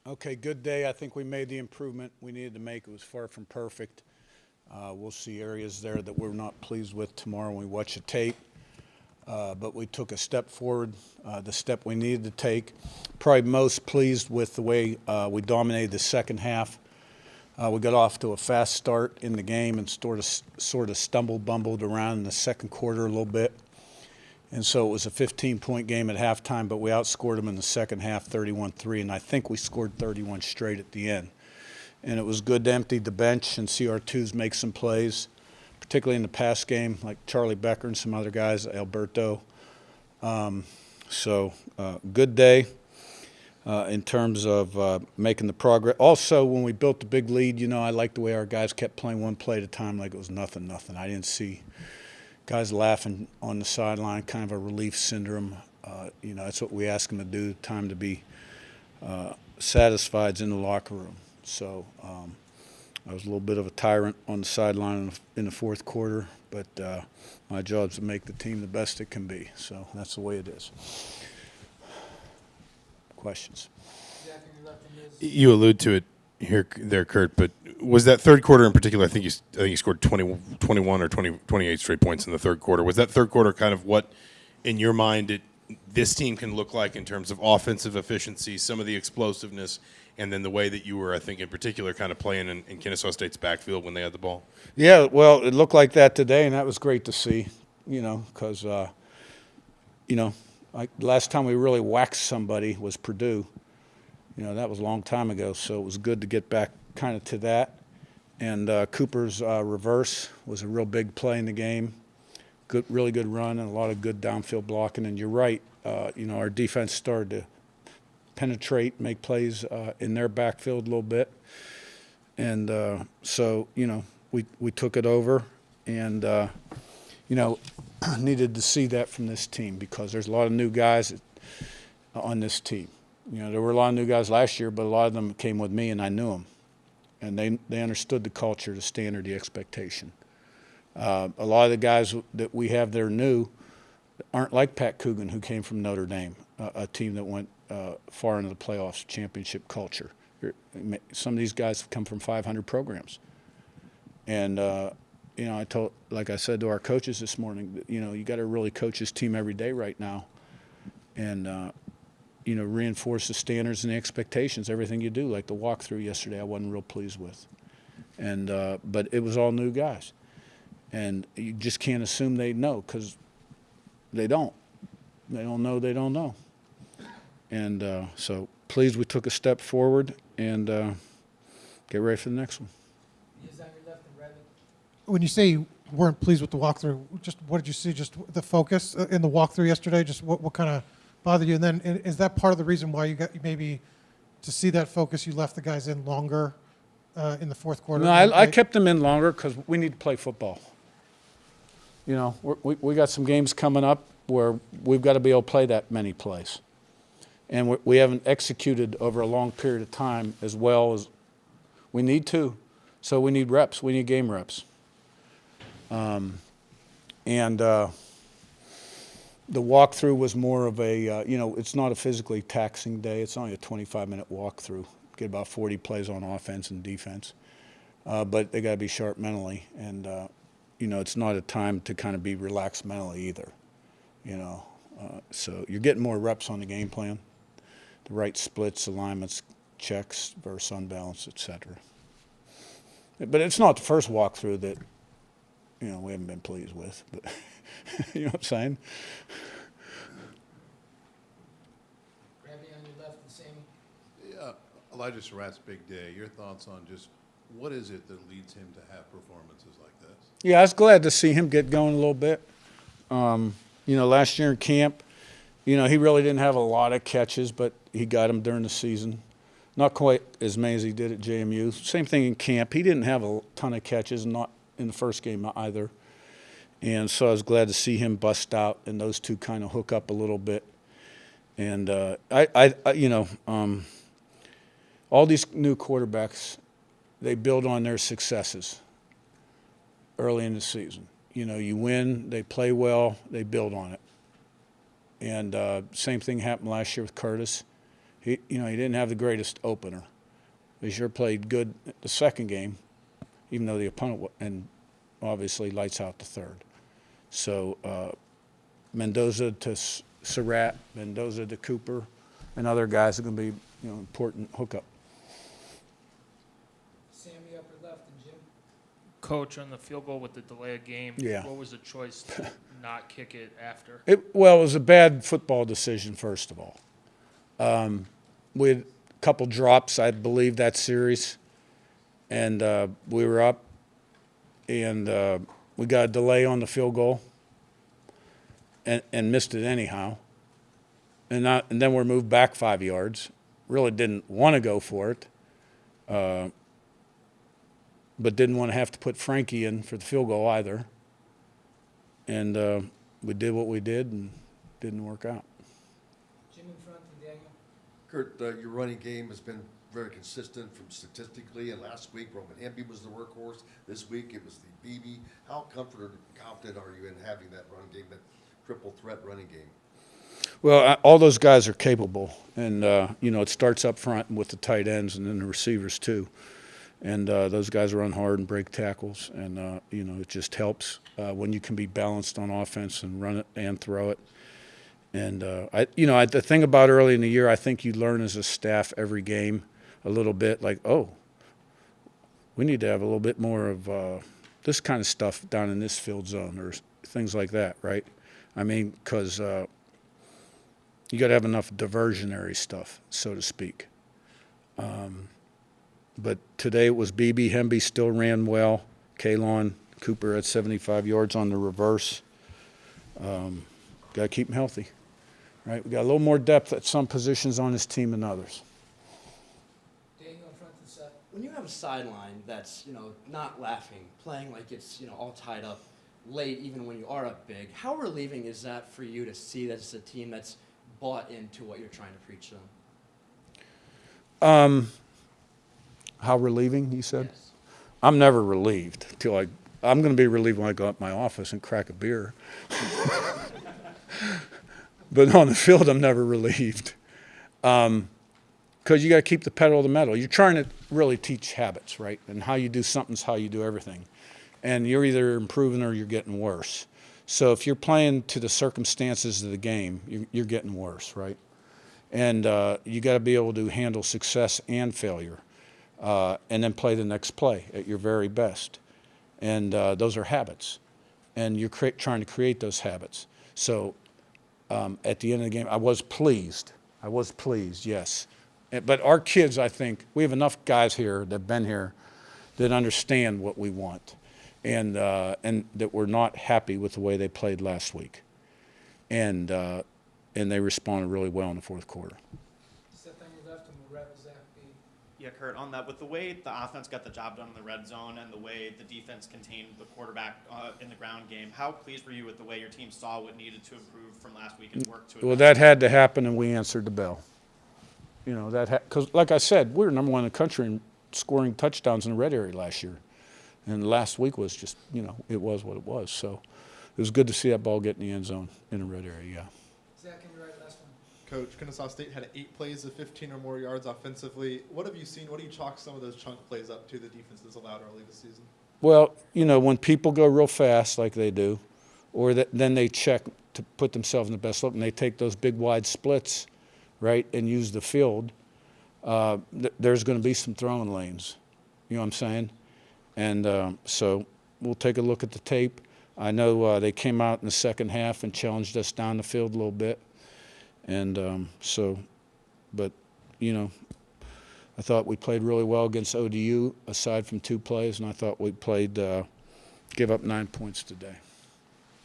Okay, good day. I think we made the improvement we needed to make. It was far from perfect. We'll see areas there that we're not pleased with tomorrow when we watch the tape. But we took a step forward, the step we needed to take. Probably most pleased with the way we dominated the second half. We got off to a fast start in the game and sort of bumbled around in the second quarter a little bit. And so it was a 15-point game at halftime, but we outscored them in the second half 31-3, and I think we scored 31 straight at the end. And it was good to empty the bench and see our twos make some plays, particularly in the pass game, like Charlie Becker and some other guys, Alberto. Good day in terms of making the progress. Also, when we built the big lead, I liked the way our guys kept playing one play at a time like it was nothing. I didn't see guys laughing on the sideline, kind of a relief syndrome. That's what we ask them to do, time to be satisfied in the locker room. So I was a little bit of a tyrant on the sideline in the fourth quarter, but my job is to make the team the best it can be. So that's the way it is. Questions? You allude to it there, Curt, but was that third quarter in particular, I think you scored 21 or 28 straight points in the third quarter. Was that third quarter kind of what, in your mind, this team can look like in terms of offensive efficiency, some of the explosiveness, and then the way that you were, I think, in particular, kind of playing in Kennesaw State's backfield when they had the ball? Yeah, well, it looked like that today, and that was great to see, because, last time we really waxed somebody was Purdue. That was a long time ago, so it was good to get back kind of to that. And Cooper's reverse was a real big play in the game. Really good run and a lot of good downfield blocking. And you're right, our defense started to penetrate, make plays in their backfield a little bit. And we took it over and, needed to see that from this team because there's a lot of new guys on this team. There were a lot of new guys last year, but a lot of them came with me, and I knew them. And they understood the culture, the standard, the expectation. A lot of the guys that we have there new aren't like Pat Coogan, who came from Notre Dame, a team that went far into the playoffs, championship culture. Some of these guys have come from 500 programs. And, like I said to our coaches this morning, you got to really coach this team every day right now. And, reinforce the standards and the expectations, everything you do. Like the walkthrough yesterday, I wasn't real pleased with. And but it was all new guys. And you just can't assume they know because they don't. They don't know they don't know. And so pleased we took a step forward and get ready for the next one. When you say you weren't pleased with the walkthrough, just what did you see? Just the focus in the walkthrough yesterday? Just what kind of bothered you? And then is that part of the reason why you got maybe to see that focus, you left the guys in longer in the fourth quarter? No, I kept them in longer because we need to play football. We got some games coming up where we've got to be able to play that many plays. And we haven't executed over a long period of time as well as we need to. So we need reps. We need game reps. The walkthrough was more of a, it's not a physically taxing day. It's only a 25-minute walkthrough. Get about 40 plays on offense and defense. But they got to be sharp mentally. And, it's not a time to kind of be relaxed mentally either. So you're getting more reps on the game plan, the right splits, alignments, checks versus unbalance, et cetera. But it's not the first walkthrough that, we haven't been pleased with. But you know what I'm saying? Yeah, Elijah Surratt's big day. Your thoughts on just what is it that leads him to have performances like this? Yeah, I was glad to see him get going a little bit. Last year in camp, he really didn't have a lot of catches, but he got them during the season. Not quite as many as he did at JMU. Same thing in camp. He didn't have a ton of catches, not in the first game either. And so I was glad to see him bust out and those two kind of hook up a little bit. And all these new quarterbacks, they build on their successes early in the season. You win, they play well, they build on it. And same thing happened last year with Curtis. he didn't have the greatest opener. He sure played good the second game, even though the opponent and obviously lights out the third. So Mendoza to Surratt, Mendoza to Cooper, and other guys are going to be important hookup. Sammy upper left and Jim. Coach, on the field goal with the delay of game, Yeah. what was the choice to not kick it after? It was a bad football decision, first of all. We had a couple drops, I believe, that series, and we were up, and we got a delay on the field goal and missed it anyhow. And then we're moved back 5 yards. Really didn't want to go for it, but didn't want to have to put Frankie in for the field goal either. And we did what we did and didn't work out. Jim in front and Daniel. Kurt, your running game has been very consistent from statistically, and last week Roman Hemby was the workhorse. This week it was the BB. How confident are you in having that run game, that triple threat running game? Well, all those guys are capable, and it starts up front with the tight ends and then the receivers too. And those guys run hard and break tackles, and it just helps when you can be balanced on offense and run it and throw it. And the thing about early in the year, I think you learn as a staff every game a little bit, like, oh, we need to have a little bit more of this kind of stuff down in this field zone or things like that, right? I mean, because you got to have enough diversionary stuff, so to speak. But today it was BB. Hemby still ran well. Kalon, Cooper at 75 yards on the reverse. Got to keep him healthy, right? We got a little more depth at some positions on this team than others. Daniel in front and Seth. When you have a sideline that's, not laughing, playing like it's, all tied up late, even when you are up big, how relieving is that for you to see that it's a team that's bought into what you're trying to preach to them? How relieving, you said? Yes. I'm never relieved I'm going to be relieved when I go up my office and crack a beer. But on the field, I'm never relieved. Because you got to keep the pedal to the metal. You're trying to really teach habits, right? And how you do something's how you do everything. And you're either improving or you're getting worse. So if you're playing to the circumstances of the game, you're getting worse, right? And you got to be able to handle success and failure. And then play the next play at your very best. And those are habits. And you're trying to create those habits. So at the end of the game, I was pleased, yes. But our kids, I think, we have enough guys here that have been here that understand what we want and that we're not happy with the way they played last week. And they responded really well in the fourth quarter. Seth on your left and we'll wrap Zach B. Yeah, Kurt, on that, with the way the offense got the job done in the red zone and the way the defense contained the quarterback in the ground game, how pleased were you with the way your team saw what needed to improve from last week and worked to it? Well, that had to happen, and we answered the bell. Because like I said, we were number one in the country in scoring touchdowns in the red area last year. And last week was just, it was what it was. So it was good to see that ball get in the end zone in the red area, yeah. Zach on your right, last one. Coach, Kennesaw State had 8 plays of 15 or more yards offensively. What have you seen? What do you chalk some of those chunk plays up to the defenses allowed early this season? Well, when people go real fast like they do, or then they check to put themselves in the best look, and they take those big wide splits, right, and use the field, there's going to be some throwing lanes. You know what I'm saying? And so we'll take a look at the tape. I know they came out in the second half and challenged us down the field a little bit. And but I thought we played really well against ODU, aside from 2 plays, and I thought we played, give up 9 points today.